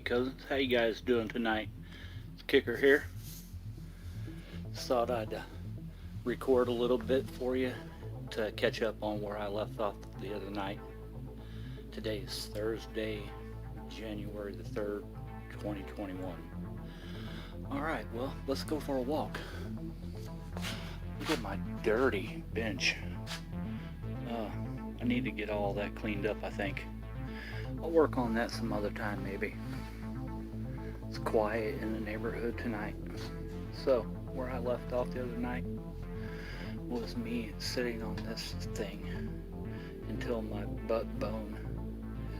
cousins. How you guys doing tonight? It's Kicker here. Thought I'd record a little bit for you to catch up on where I left off the other night. Today is Thursday, January the 3rd, 2021. Alright, well, let's go for a walk. Look at my dirty bench. I need to get all that cleaned up, I think. I'll work on that some other time, maybe. It's quiet in the neighborhood tonight. So, where I left off the other night was me sitting on this thing until my butt bone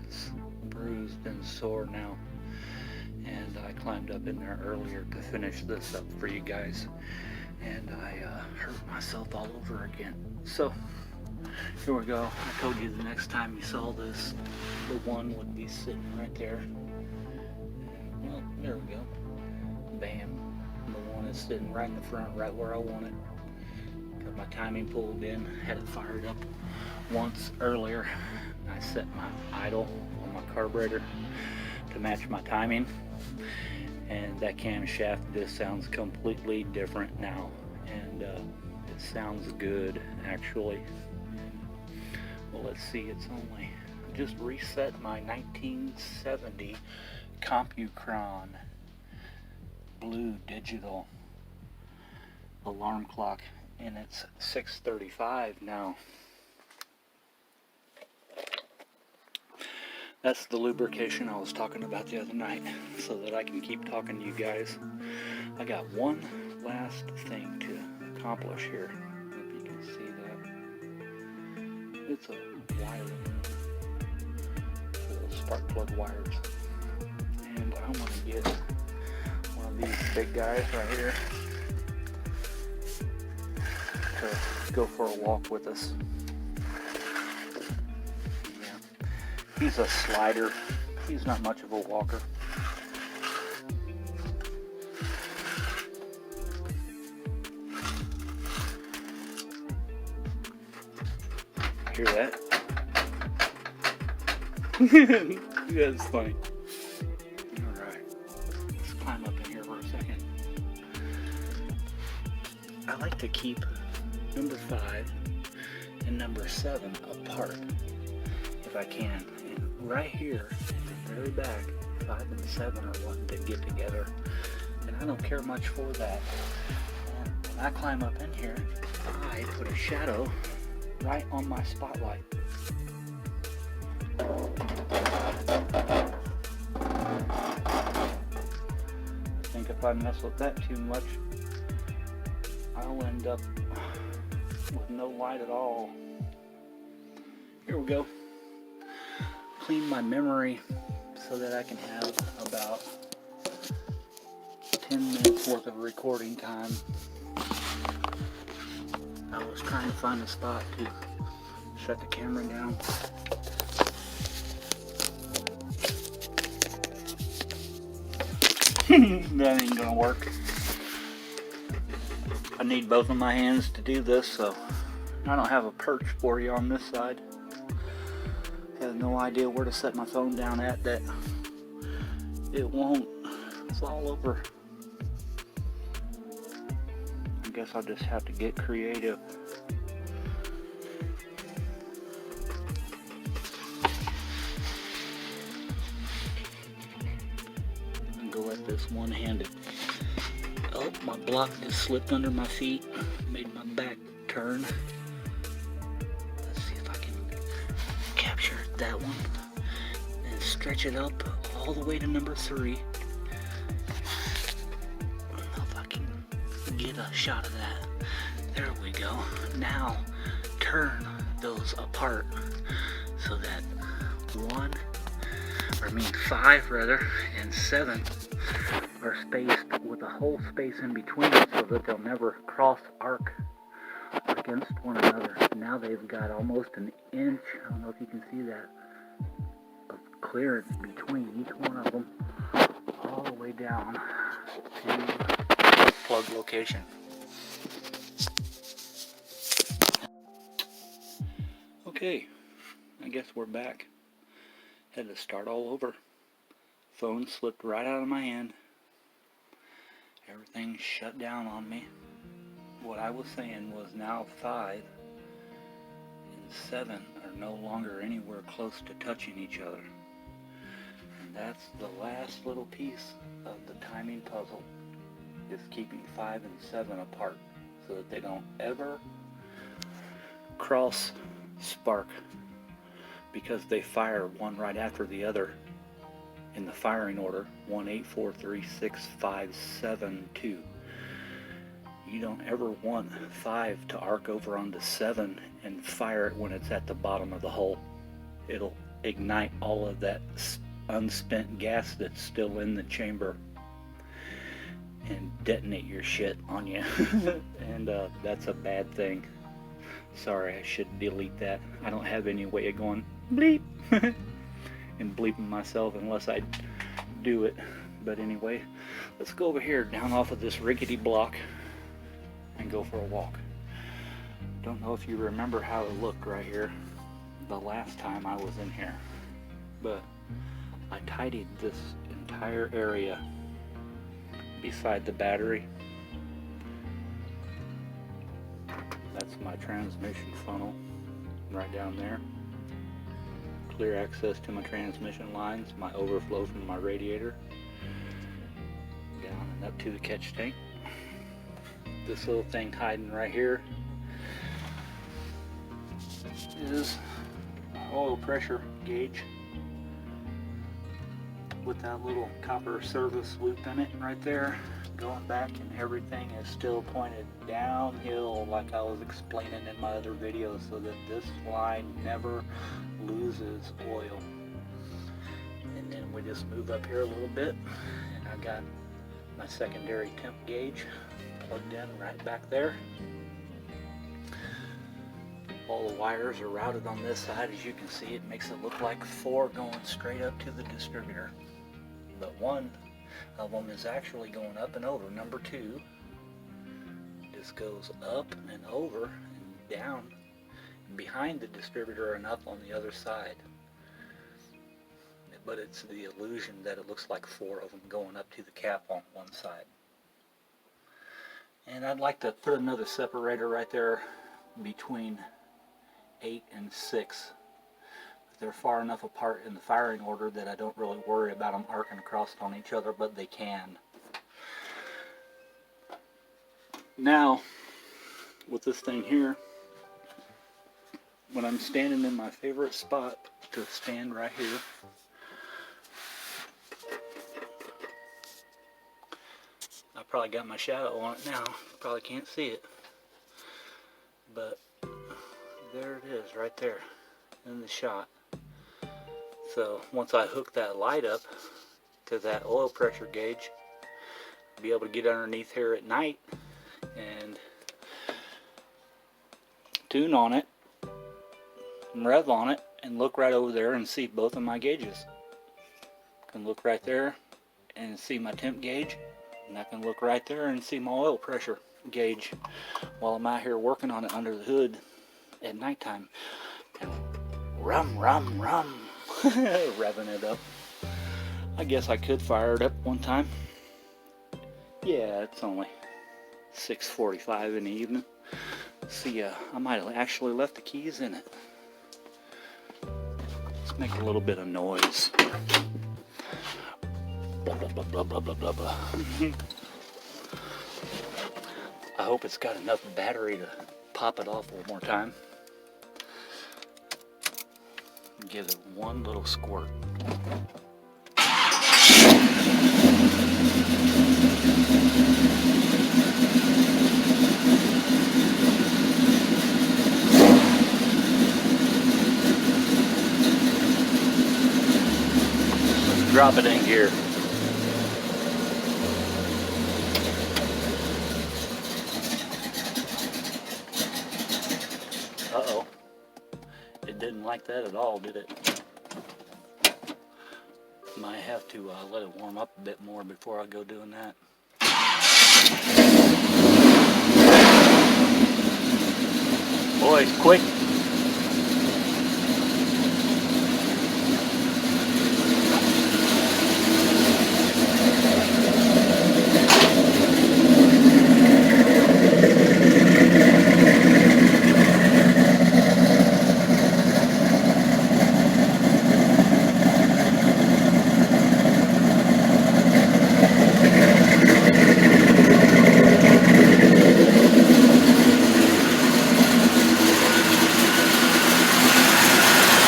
is bruised and sore now. And I climbed up in there earlier to finish this up for you guys. And I hurt myself all over again. So, here we go. I told you the next time you saw this, the one would be sitting right there. And, well, there we go. Bam. The one is sitting right in the front, right where I want it. Got my timing pulled in, had it fired up once earlier. I set my idle on my carburetor to match my timing. And that camshaft just sounds completely different now. And it sounds good, actually. Well, let's see, it's only just reset my 1970 CompuCron blue digital alarm clock, and it's 6:35 now. That's the lubrication I was talking about the other night, so that I can keep talking to you guys. I got one last thing to accomplish here. If you can see that. It's a wiring, little spark plug wires. And I want to get one of these big guys right here to go for a walk with us. Yeah. He's a slider. He's not much of a walker. Hear that? That's funny. Alright. Let's climb up in here for a second. I like to keep number 5 and number 7 apart if I can. And right here, at the very back, 5 and 7 are wanting to get together. And I don't care much for that. And when I climb up in here, I put a shadow right on my spotlight. I think if I mess with that too much, I'll end up with no light at all. Here we go. Clean my memory so that I can have about 10 minutes worth of recording time. I was trying to find a spot to shut the camera down. That ain't gonna work. I need both of my hands to do this, so I don't have a perch for you on this side. I have no idea where to set my phone down at that it won't fall over. I guess I'll just have to get creative. And go at this one-handed. Oh, my block just slipped under my feet, made my back turn. Let's see if I can capture that one and stretch it up all the way to number 3. I don't know if I can get a shot of that. There we go. Now turn those apart so that 5 rather, and 7 are spaced with a whole space in between so that they'll never cross arc against one another. Now they've got almost an inch, I don't know if you can see that, of clearance between each one of them all the way down to the plug location. Okay, I guess we're back. Had to start all over. Phone slipped right out of my hand. Everything shut down on me. What I was saying was now 5 and 7 are no longer anywhere close to touching each other. And that's the last little piece of the timing puzzle, is keeping 5 and 7 apart so that they don't ever cross spark, because they fire one right after the other in the firing order: 1, 8, 4, 3, 6, 5, 7, 2. You don't ever want 5 to arc over onto 7 and fire it when it's at the bottom of the hole. It'll ignite all of that unspent gas that's still in the chamber and detonate your shit on you. And that's a bad thing. Sorry, I should delete that. I don't have any way of going bleep and bleeping myself unless I do it. But anyway, let's go over here down off of this rickety block and go for a walk. Don't know if you remember how it looked right here the last time I was in here, but I tidied this entire area beside the battery. That's my transmission funnel right down there. Clear access to my transmission lines, my overflow from my radiator, down and up to the catch tank. This little thing hiding right here is an oil pressure gauge with that little copper service loop in it right there, going back, and everything is still pointed downhill like I was explaining in my other videos, so that this line never loses oil. And then we just move up here a little bit, and I got my secondary temp gauge plugged in right back there. All the wires are routed on this side. As you can see, it makes it look like 4 going straight up to the distributor, but one of them is actually going up and over. Number 2 just goes up and over and down behind the distributor and up on the other side. But it's the illusion that it looks like 4 of them going up to the cap on one side. And I'd like to put another separator right there between 8 and 6. They're far enough apart in the firing order that I don't really worry about them arcing across on each other, but they can. Now, with this thing here, when I'm standing in my favorite spot to stand right here, I probably got my shadow on it now. Probably can't see it, but there it is right there in the shot. So once I hook that light up to that oil pressure gauge, I'll be able to get underneath here at night and tune on it, and rev on it, and look right over there and see both of my gauges. I can look right there and see my temp gauge, and I can look right there and see my oil pressure gauge while I'm out here working on it under the hood at nighttime. And rum, revving it up. I guess I could fire it up one time. Yeah, it's only 6:45 in the evening. See, I might have actually left the keys in it. Let's make a little bit of noise. Blah, blah, blah, blah, blah, blah, blah, blah. I hope it's got enough battery to pop it off one more time. Give it one little squirt. Let's drop it in gear. Uh-oh. It didn't like that at all, did it? Might have to let it warm up a bit more before I go doing that. Boys, quick!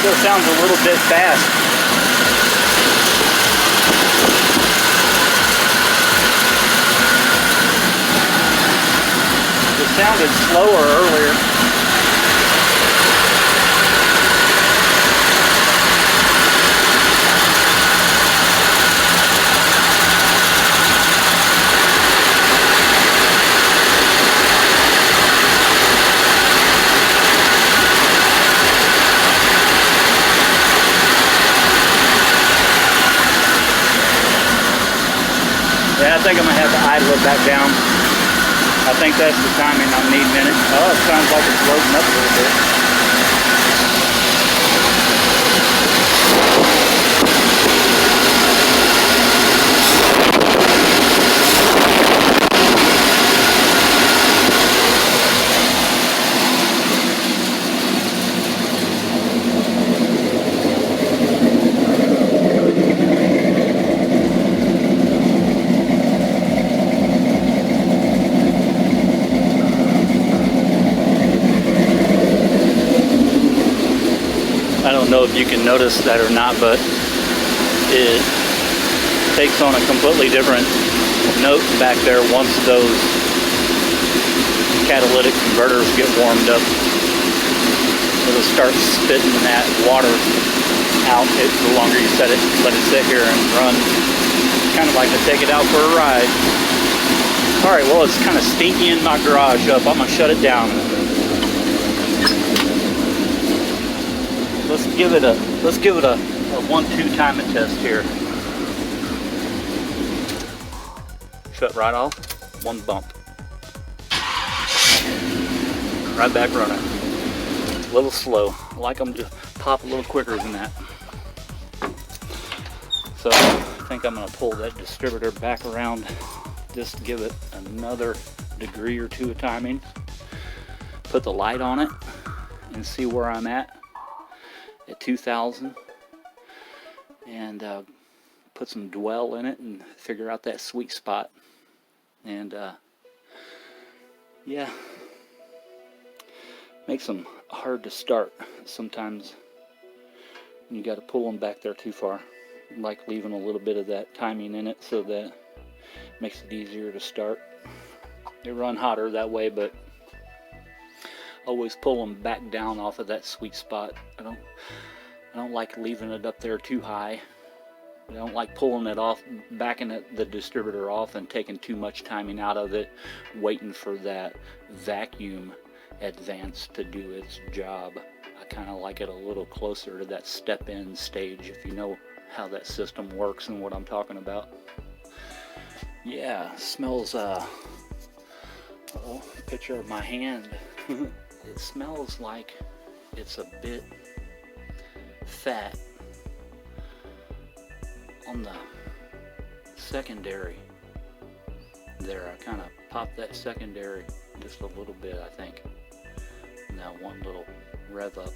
Still sounds a little bit fast. It sounded slower earlier. Yeah, I think I'm gonna have to idle it back down. I think that's the timing I'm needing in it. Oh, it sounds like it's loading up a little bit. I don't know if you can notice that or not, but it takes on a completely different note back there once those catalytic converters get warmed up. It'll start spitting that water out the longer you let it sit here and run. Kind of like to take it out for a ride. Alright, well, it's kind of stinky in my garage up. I'm going to shut it down. Let's give it a 1-2 timing test here. Shut right off, one bump. Right back running. A little slow. I like them to pop a little quicker than that. So I think I'm going to pull that distributor back around, just give it another degree or two of timing. Put the light on it and see where I'm at 2,000, and put some dwell in it and figure out that sweet spot. And yeah, makes them hard to start sometimes. You got to pull them back there too far. I like leaving a little bit of that timing in it so that it makes it easier to start. They run hotter that way, but always pull them back down off of that sweet spot. I don't like leaving it up there too high. I don't like pulling it off, backing the distributor off and taking too much timing out of it, waiting for that vacuum advance to do its job. I kind of like it a little closer to that step-in stage, if you know how that system works and what I'm talking about. Yeah, smells, picture of my hand. It smells like it's a bit fat on the secondary there. I kind of popped that secondary just a little bit, I think. And that one little rev up.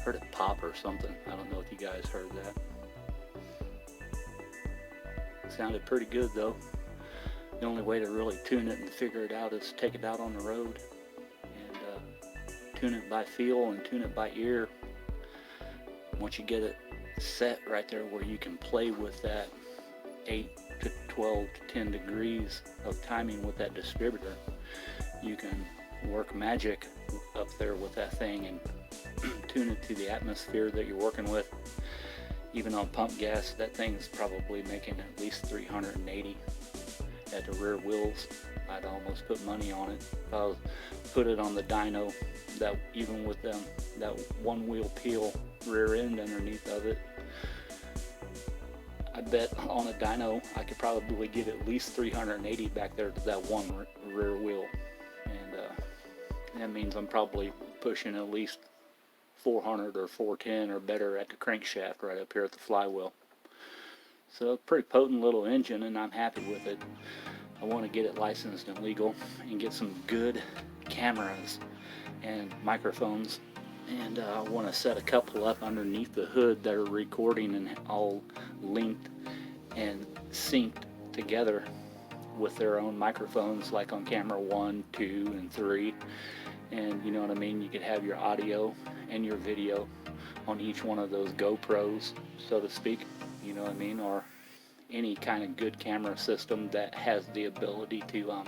Heard it pop or something. I don't know if you guys heard that. Sounded pretty good though. The only way to really tune it and figure it out is take it out on the road and tune it by feel and tune it by ear. Once you get it set right there where you can play with that 8 to 12 to 10 degrees of timing with that distributor, you can work magic up there with that thing and tune it to the atmosphere that you're working with. Even on pump gas, that thing's probably making at least 380 at the rear wheels. I'd almost put money on it. If I put it on the dyno, that even with that one wheel peel rear end underneath of it, I bet on a dyno I could probably get at least 380 back there to that one rear wheel. And that means I'm probably pushing at least 400 or 410 or better at the crankshaft right up here at the flywheel. So pretty potent little engine, and I'm happy with it. I want to get it licensed and legal and get some good cameras and microphones, and I want to set a couple up underneath the hood that are recording and all linked and synced together with their own microphones, like on camera 1, 2, and 3, And you know what I mean, you could have your audio and your video on each one of those GoPros, so to speak, you know what I mean, or any kind of good camera system that has the ability to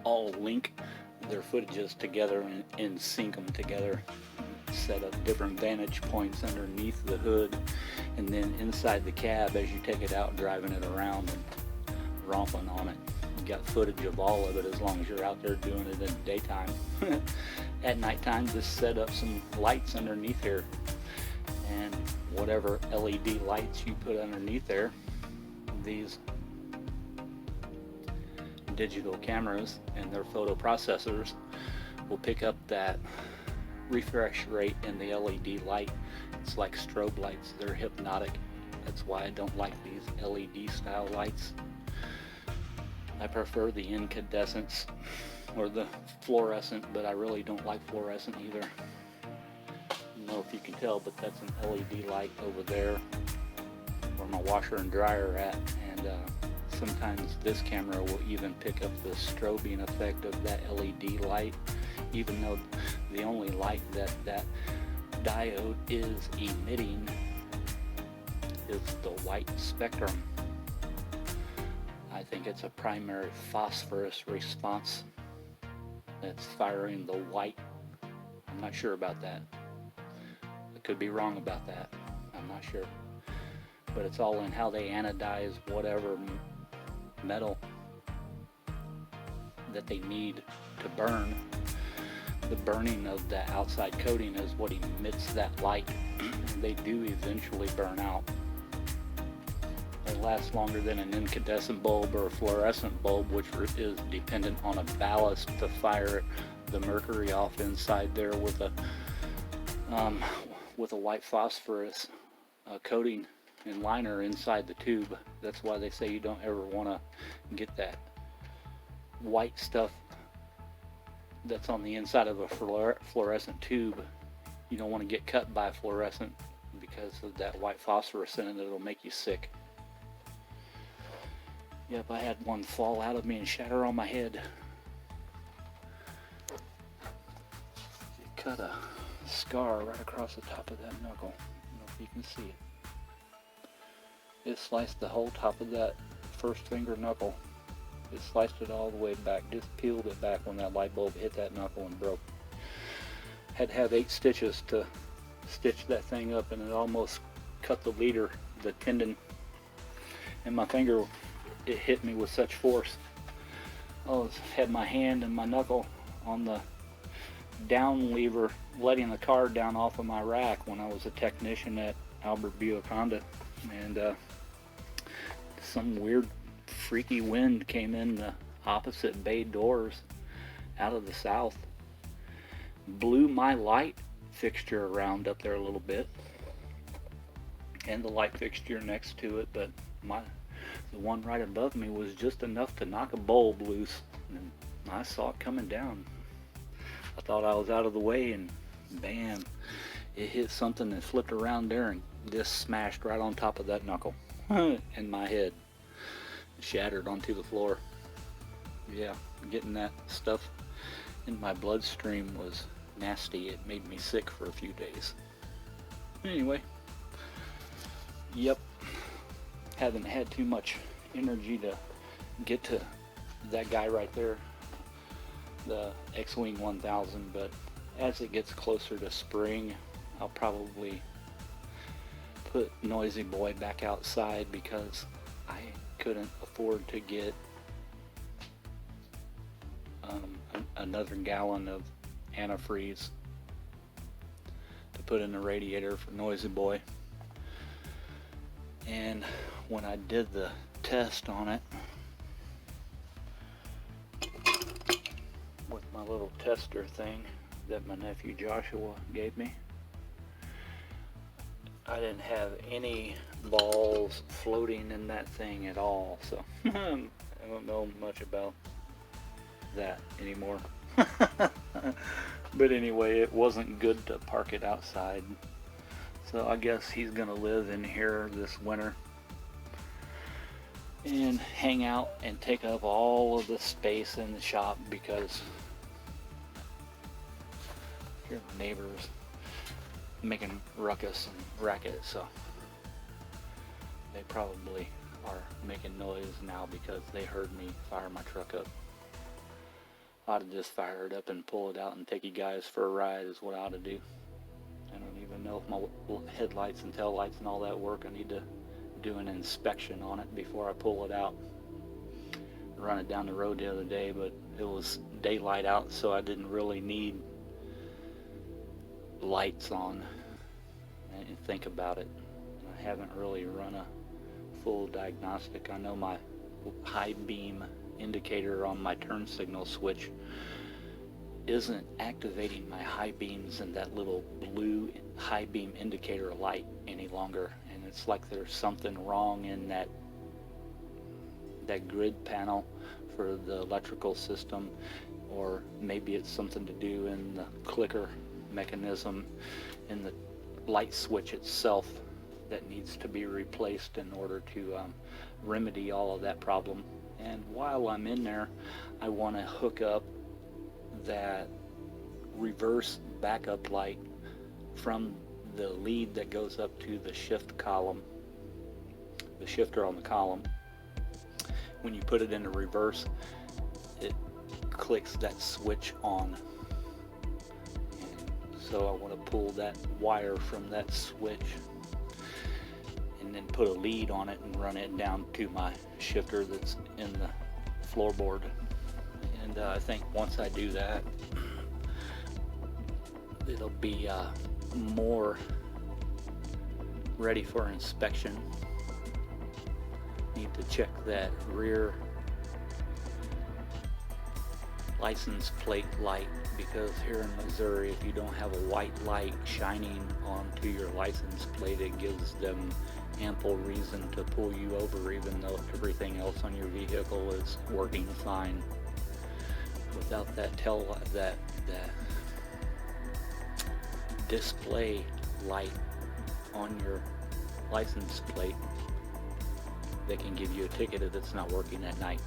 all link their footages together and sync them together, set up different vantage points underneath the hood, and then inside the cab as you take it out, driving it around and romping on it. You got footage of all of it as long as you're out there doing it in the daytime. At nighttime, just set up some lights underneath here, and whatever LED lights you put underneath there, these digital cameras and their photo processors will pick up that refresh rate in the LED light. It's like strobe lights, they're hypnotic. That's why I don't like these LED style lights. I prefer the incandescents or the fluorescent, but I really don't like fluorescent either. I don't know if you can tell, but that's an LED light over there where my washer and dryer are at, and sometimes this camera will even pick up the strobing effect of that LED light, even though the only light that diode is emitting is the white spectrum. I think it's a primary phosphorus response that's firing the white. I'm not sure about that. I could be wrong about that. I'm not sure. But it's all in how they anodize whatever metal that they need to burn. The burning of the outside coating is what emits that light. They do eventually burn out. They last longer than an incandescent bulb or a fluorescent bulb, which is dependent on a ballast to fire the mercury off inside there with a white phosphorus coating and liner inside the tube. That's why they say you don't ever want to get that white stuff that's on the inside of a fluorescent tube. You don't want to get cut by fluorescent because of that white phosphorus in it. It'll make you sick. Yep, I had one fall out of me and shatter on my head. It cut a scar right across the top of that knuckle. I don't know if you can see it. It sliced the whole top of that first finger knuckle. It sliced it all the way back, just peeled it back when that light bulb hit that knuckle and broke. Had to have 8 stitches to stitch that thing up, and it almost cut the leader, the tendon, in my finger. It hit me with such force. I had my hand and my knuckle on the down lever, letting the car down off of my rack when I was a technician at Albert Buick Honda, and some weird freaky wind came in the opposite bay doors out of the south, blew my light fixture around up there a little bit and the light fixture next to it, but the one right above me was just enough to knock a bulb loose, and I saw it coming down. I thought I was out of the way, and bam, it hit something and flipped around there and just smashed right on top of that knuckle and my head. Shattered onto the floor. Yeah, getting that stuff in my bloodstream was nasty. It made me sick for a few days. Anyway, yep, haven't had too much energy to get to that guy right there, the X-Wing 1000, but as it gets closer to spring, I'll probably put Noisy Boy back outside because I couldn't afford to get another gallon of antifreeze to put in the radiator for Noisy Boy. And when I did the test on it with my little tester thing that my nephew Joshua gave me, I didn't have any balls floating in that thing at all, so I don't know much about that anymore. But anyway, it wasn't good to park it outside, so I guess he's gonna live in here this winter and hang out and take up all of the space in the shop because hear my neighbors making ruckus and racket, so they probably are making noise now because they heard me fire my truck up. I ought to just fire it up and pull it out and take you guys for a ride is what I ought to do. I don't even know if my headlights and tail lights and all that work. I need to do an inspection on it before I pull it out. Run it down the road the other day, but it was daylight out, so I didn't really need lights on. I didn't think about it. I haven't really run a full diagnostic. I know my high beam indicator on my turn signal switch isn't activating my high beams and that little blue high beam indicator light any longer, and it's like there's something wrong in that grid panel for the electrical system, or maybe it's something to do in the clicker mechanism in the light switch itself that needs to be replaced in order to remedy all of that problem. And while I'm in there, I want to hook up that reverse backup light from the lead that goes up to the shift column, the shifter on the column. When you put it into reverse, it clicks that switch on. And so I want to pull that wire from that switch and then put a lead on it and run it down to my shifter that's in the floorboard. And I think once I do that, it'll be more ready for inspection. Need to check that rear license plate light, because here in Missouri, if you don't have a white light shining onto your license plate, it gives them ample reason to pull you over, even though everything else on your vehicle is working fine. Without that that display light on your license plate, they can give you a ticket if it's not working at night.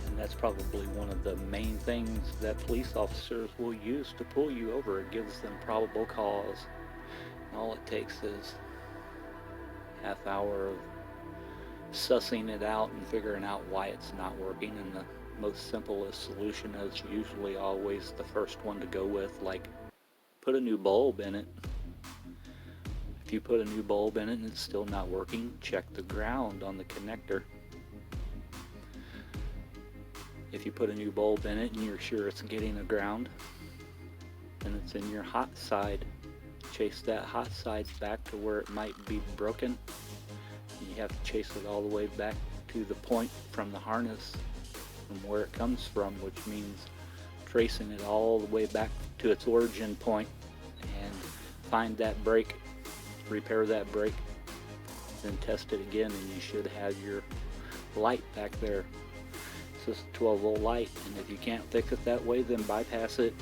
And that's probably one of the main things that police officers will use to pull you over. It gives them probable cause. And all it takes is half hour of sussing it out and figuring out why it's not working, and the most simplest solution is usually always the first one to go with, like put a new bulb in it. If you put a new bulb in it and it's still not working, check the ground on the connector. If you put a new bulb in it and you're sure it's getting a ground, then it's in your hot side. Chase that hot side back to where it might be broken. You have to chase it all the way back to the point from the harness from where it comes from, which means tracing it all the way back to its origin point and find that break, repair that break, then test it again, and you should have your light back there. It's just a 12-volt light, and if you can't fix it that way, then bypass it.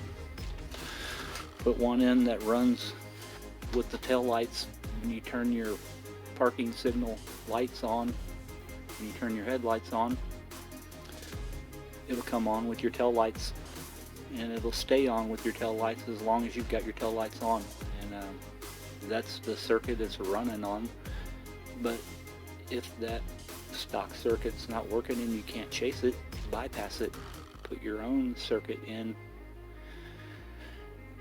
Put one in that runs with the tail lights. When you turn your parking signal lights on, and you turn your headlights on, it'll come on with your tail lights, and it'll stay on with your tail lights as long as you've got your tail lights on. And that's the circuit it's running on. But if that stock circuit's not working and you can't chase it, bypass it. Put your own circuit in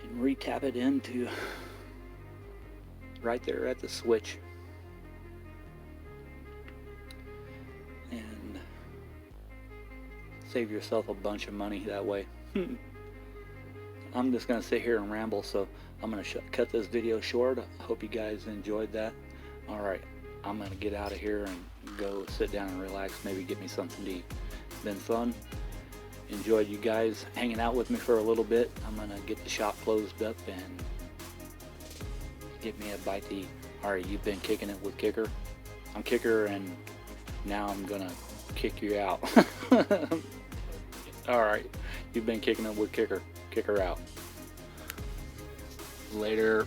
and re-tap it into right there at the switch. And save yourself a bunch of money that way. I'm just going to sit here and ramble, so I'm going to cut this video short. I hope you guys enjoyed that. Alright, I'm going to get out of here and go sit down and relax, maybe get me something to eat. Been fun. Enjoyed you guys hanging out with me for a little bit. I'm going to get the shop closed up and get me a bite to eat. Alright, you've been kicking it with Kicker. I'm Kicker, and now I'm going to kick you out. Alright, you've been kicking it with Kicker. Kicker out. Later.